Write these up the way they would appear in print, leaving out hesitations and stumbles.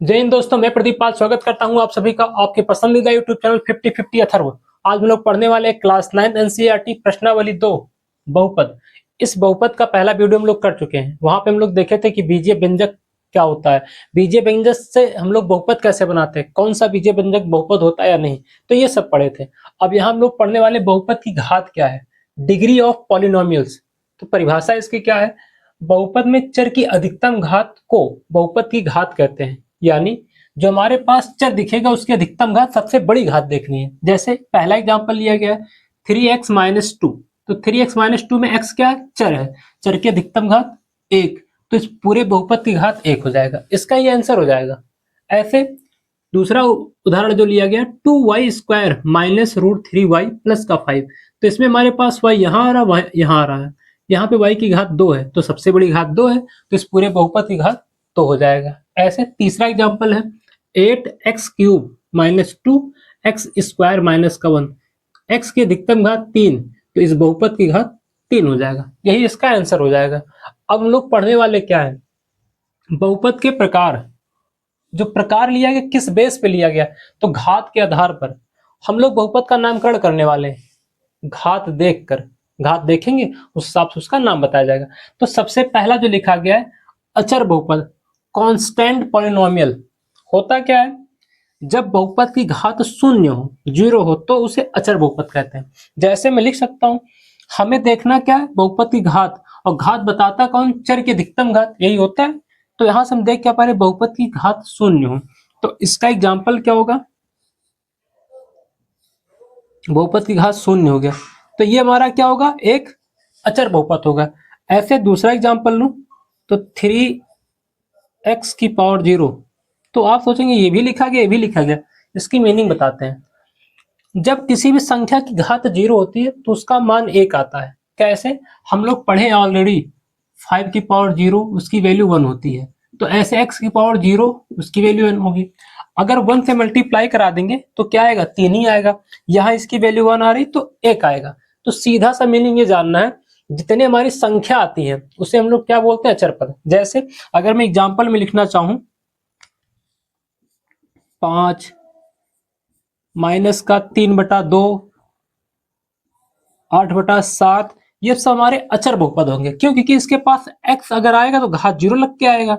जय हिंद दोस्तों, मैं प्रदीप पाल स्वागत करता हूं आप सभी का आपके पसंदीदा यूट्यूब चैनल 50-50 अथर्व। आज हम लोग पढ़ने वाले क्लास 9 एनसीईआरटी प्रश्नावली 2 बहुपद। इस बहुपद का पहला वीडियो हम लोग कर चुके हैं। वहां पे हम लोग देखे थे कि बीजीय व्यंजक क्या होता है, बीजीय व्यंजक से हम लोग बहुपद कैसे बनाते हैं, कौन सा बीजीय व्यंजक बहुपद होता है या नहीं, तो ये सब पढ़े थे। अब यहाँ हम लोग पढ़ने वाले बहुपद की घात क्या है, डिग्री ऑफ पॉलिनोमियल्स। तो परिभाषा इसकी क्या है, बहुपद में चर की अधिकतम घात को बहुपद की घात कहते हैं। यानी जो हमारे पास चर दिखेगा उसकी अधिकतम घात सबसे बड़ी घात देखनी है। जैसे पहला एग्जांपल लिया गया है 3x-2, तो 3x-2 में x क्या है, चर है, चर की अधिकतम घात 1, तो इस पूरे बहुपद की घात 1 हो जाएगा, इसका ये आंसर हो जाएगा। ऐसे दूसरा उदाहरण जो लिया गया 2y² minus root 3y plus का 5, तो इसमें हमारे पास y यहाँ आ रहा है, यहाँ आ रहा है, यहाँ पे y की घात 2 है, तो सबसे बड़ी घात 2 है, तो इस पूरे बहुपद की घात 2 हो जाएगा। ऐसे तीसरा एग्जांपल है 8x³ माइनस 2x² माइनस का 1, x की अधिकतम घात 3, तो इस बहुपद की घात 3 हो जाएगा, यही इसका आंसर हो जाएगा। अब हम लोग पढ़ने वाले क्या है, बहुपद के प्रकार। जो प्रकार लिया गया किस बेस पे लिया गया, तो घात के आधार पर हम लोग बहुपद का नामकरण करने वाले हैं। घात देखकर, घात देखेंगे उस हिसाब से उसका नाम बताया जाएगा। तो सबसे पहला जो लिखा गया है अचर बहुपद, कांस्टेंट पॉलिनोमियल। होता क्या है, जब बहुपद की घात शून्य हो, 0 हो, तो उसे अचर बहुपद कहते हैं। जैसे मैं लिख सकता हूं, हमें देखना क्या है, बहुपद की घात, और घात बताता कौन, चर की अधिकतम घात, यही होता है। तो यहां से हम देख क्या पा रहे, बहुपद की घात शून्य हो, तो इसका एग्जाम्पल क्या होगा, बहुपद की घात शून्य हो गया, तो ये हमारा क्या होगा, एक अचर बहुपद होगा। ऐसे दूसरा एग्जाम्पल लूं तो 3x⁴, तो आप सोचेंगे ये भी लिखा गया, ये भी लिखा गया, इसकी मीनिंग बताते हैं। जब किसी भी संख्या की घात 0 होती है तो उसका मान 1 आता है। कैसे, हम लोग पढ़े ऑलरेडी 5⁴, उसकी वैल्यू 1 होती है, तो ऐसे x⁴, उसकी वैल्यू 1 होगी। अगर 1 से मल्टीप्लाई करा देंगे तो क्या आएगा, 3 ही आएगा। यहाँ इसकी वैल्यू 1 आ रही तो 1 आएगा। तो सीधा सा मीनिंग ये जानना है, जितने हमारी संख्या आती है उसे हम लोग क्या बोलते हैं, अचर पद। जैसे अगर मैं एग्जाम्पल में लिखना चाहूं 5 माइनस का 3/2, 8/7, ये सब हमारे अचर बहुपद होंगे। क्यों, क्योंकि इसके पास x अगर आएगा तो घात 0 लग के आएगा,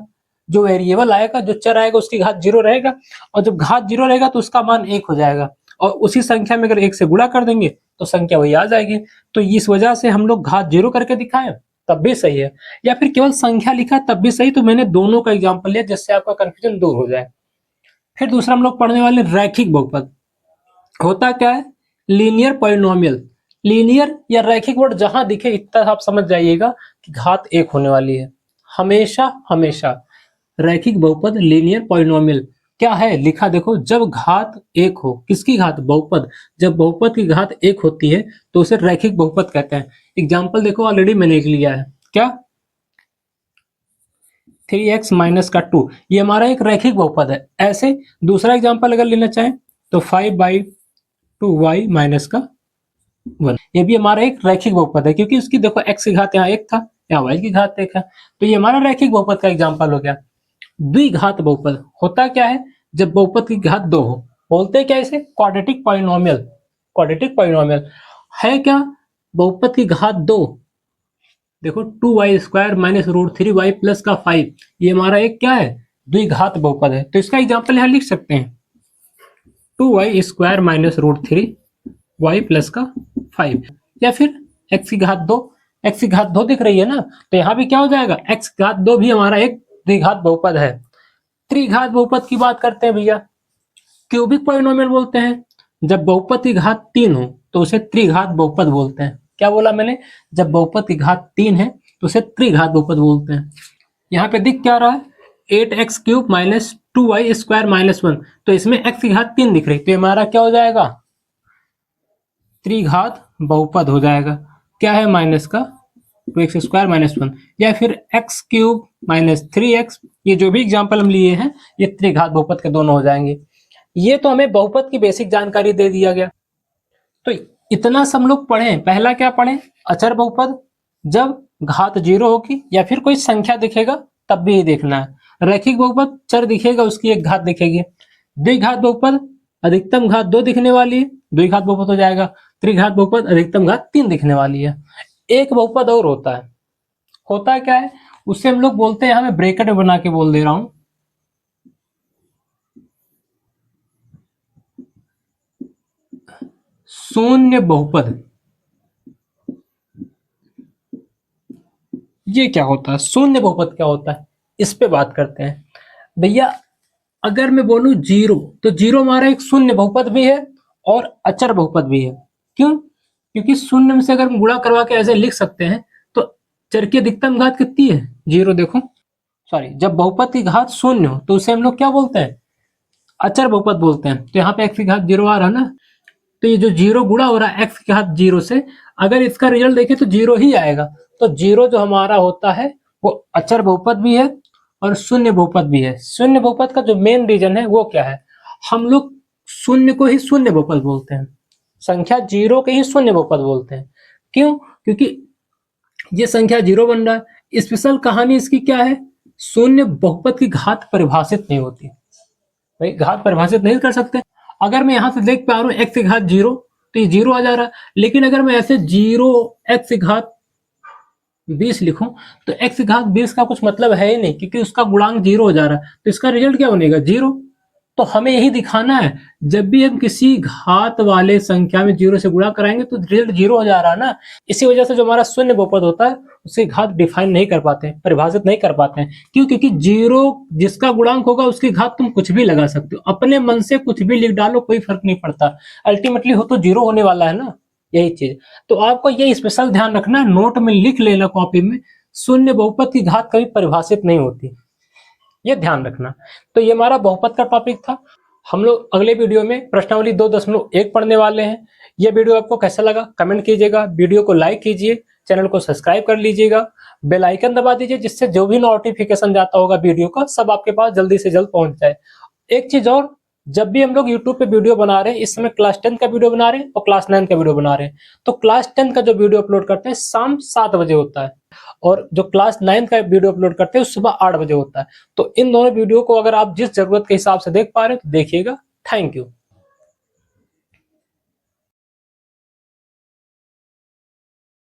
जो वेरिएबल आएगा, जो चर आएगा उसकी घात 0 रहेगा, और जब घात 0 रहेगा तो उसका मान 1 हो जाएगा, और उसी संख्या में अगर 1 से गुणा कर देंगे तो संख्या वही आ जाएगी। तो इस वजह से हम लोग घात 0 करके दिखाएं तब भी सही है, या फिर केवल संख्या लिखा तब भी सही। तो मैंने दोनों का एग्जाम्पल लिया जिससे आपका कंफ्यूजन दूर हो जाए। फिर दूसरा हम लोग पढ़ने वाले रैखिक बहुपद। होता क्या है, लीनियर पॉलिनोमियल। लीनियर या रैखिक वर्ड जहां दिखे इतना आप समझ जाइएगा कि घात 1 होने वाली है। हमेशा हमेशा रैखिक बहुपद लीनियर पॉलिनोमियल क्या है, लिखा देखो, जब घात 1 हो, किसकी घात, बहुपद, जब बहुपद की घात 1 होती है तो उसे रैखिक बहुपद कहते हैं। एग्जाम्पल देखो ऑलरेडी मैंने लिख लिया है, क्या, 3x-2, ये हमारा एक रैखिक बहुपद है। ऐसे दूसरा एग्जाम्पल अगर लेना चाहें तो 5/2y माइनस का 1, ये भी हमारा एक रैखिक बहुपद है, क्योंकि उसकी देखो x की घात यहाँ 1 था, यहाँ y की घात 1 है, तो ये हमारा रैखिक बहुपद का एग्जाम्पल हो गया। द्विघात बहुपद होता क्या है, जब बहुपद की घात 2 हो, बोलते हैं क्या इसे, क्वाड्रेटिक पॉलिनोमियल। क्वाड्रेटिक पॉलिनोमियल है क्या, बहुपद की घात 2, देखो 2y² minus root 3y plus का 5, ये हमारा एक क्या है, द्विघात बहुपद है। तो इसका एग्जाम्पल यहाँ लिख सकते हैं 2y² minus root 3y plus का 5, या फिर x की घात 2, x की घात 2 दिख रही है ना, तो यहाँ भी क्या हो जाएगा, x की घात 2 भी हमारा एक द्विघात बहुपद है। त्रिघात बहुपद की बात करते हैं भैया, क्यूबिक पॉलिनोमियल बोलते हैं। जब बहुपद की घात 3 हो तो उसे त्रिघात बहुपद बोलते हैं। क्या बोला मैंने, जब बहुपद की घात 3 है तो उसे त्रिघात बहुपद बोलते हैं। यहाँ पे दिख क्या रहा है, 8x³ माइनस 2y² माइनस 1, तो इसमें x की घात 3 दिख रही, तो हमारा क्या हो जाएगा, त्रिघात बहुपद हो जाएगा। क्या है, माइनस का 2x² माइनस 1, या फिर x³ माइनस 3x, ये जो भी एग्जाम्पल हम लिए हैं ये त्रिघात बहुपद के दोनों हो जाएंगे। ये तो हमें बहुपद की बेसिक जानकारी दे दिया गया। तो इतना सब हम लोग पढ़े। पहला क्या पढ़े, अचर बहुपद, जब घात 0 होगी या फिर कोई संख्या दिखेगा तब भी देखना है। रैखिक बहुपद चर दिखेगा, उसकी एक घात दिखेगी। द्विघात बहुपद अधिकतम घात 2 दिखने वाली है, द्विघात बहुपद हो जाएगा। त्रिघात बहुपद अधिकतम घात 3 दिखने वाली है। एक बहुपद और होता है क्या है, उससे हम लोग बोलते हैं, यहां मैं ब्रैकेट में बना के बोल दे रहा हूं, शून्य बहुपद। ये क्या होता है, शून्य बहुपद क्या होता है, इस पे बात करते हैं। भैया अगर मैं बोलूं जीरो, तो जीरो हमारा एक शून्य बहुपद भी है और अचर बहुपद भी है। क्यों? क्योंकि शून्य में से अगर हम गुणा करवा के ऐसे लिख सकते हैं, तो चर की अधिकतम घात कितनी है, जीरो। देखो सॉरी, जब बहुपद की घात शून्य हो तो उसे हम लोग क्या बोलते हैं, अचर बहुपद बोलते हैं। तो यहाँ पे एक्स की घात जीरो आ रहा है ना, तो ये जो जीरो गुणा हो रहा है एक्स की घात जीरो से, अगर इसका रिजल्ट देखें तो जीरो ही आएगा। तो जीरो जो हमारा होता है वो अचर बहुपद भी है और शून्य बहुपद भी है। शून्य बहुपद का जो मेन रीजन है वो क्या है, हम लोग शून्य को ही शून्य बहुपद बोलते हैं, संख्या जीरो के ही शून्य बहुपद बोलते हैं। क्यों? क्योंकि ये संख्या जीरो बन रहा है। स्पेशल कहानी इसकी क्या है, शून्य बहुपद की घात परिभाषित नहीं होती। भाई घात परिभाषित नहीं कर सकते। अगर मैं यहां से देख पा रहा हूँ एक्स की घात जीरो, तो ये जीरो आ जा रहा है। लेकिन अगर मैं ऐसे जीरो एक्स की घात 20 लिखूं, तो एक्स की घात 20 का कुछ मतलब है ही नहीं, क्योंकि उसका गुणांक जीरो हो जा रहा है। तो इसका रिजल्ट क्या बनेगा, जीरो। तो हमें यही दिखाना है, जब भी हम किसी घात वाले संख्या में जीरो से गुणा कराएंगे तो रिजल्ट जीरो हो जा रहा है ना। इसी वजह से जो हमारा शून्य बहुपद होता है उसकी घात डिफाइन नहीं कर पाते, परिभाषित नहीं कर पाते हैं। क्यों? क्योंकि जीरो जिसका गुणांक होगा उसकी घात तुम कुछ भी लगा सकते हो, अपने मन से कुछ भी लिख डालो, कोई फर्क नहीं पड़ता, अल्टीमेटली हो तो जीरो होने वाला है ना, यही चीज। तो आपको ये स्पेशल ध्यान रखना है, नोट में लिख लेना कॉपी में, शून्य बहुपद की घात कभी परिभाषित नहीं होती, ये ध्यान रखना। तो ये हमारा बहुपद का टॉपिक था। हम लोग अगले वीडियो में प्रश्नावली 2.1 पढ़ने वाले हैं। ये वीडियो आपको कैसा लगा कमेंट कीजिएगा, वीडियो को लाइक कीजिए, चैनल को सब्सक्राइब कर लीजिएगा, बेल आइकन दबा दीजिए, जिससे जो भी नोटिफिकेशन जाता होगा वीडियो का सब आपके पास जल्दी से जल्द पहुंच जाए। एक चीज और, जब भी हम लोग यूट्यूब पे वीडियो बना रहे हैं, इस समय क्लास 10 का वीडियो बना रहे हैं और क्लास 9 का वीडियो बना रहे हैं, तो क्लास 10 का जो वीडियो अपलोड करते हैं शाम 7 बजे होता है, और जो क्लास 9 का वीडियो अपलोड करते हैं सुबह 8 बजे होता है। तो इन दोनों वीडियो को अगर आप जिस जरूरत के हिसाब से देख पा रहे हैं तो देखिएगा। Thank you.